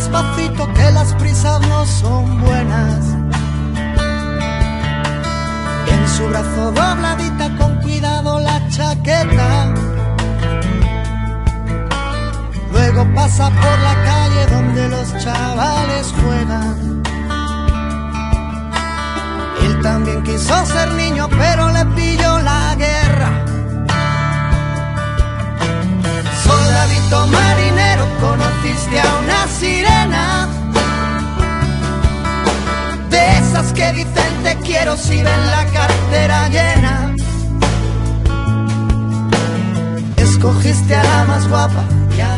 despacito que las prisas no son buenas. En su brazo dobladita con cuidado la chaqueta. Luego pasa por la calle donde los chavales juegan. Él también quiso ser niño pero le pilló la guerra. Soldadito marinero, conociste a una sirena, de esas que dicen te quiero si ven la cartera llena. Escogiste a la más guapa y a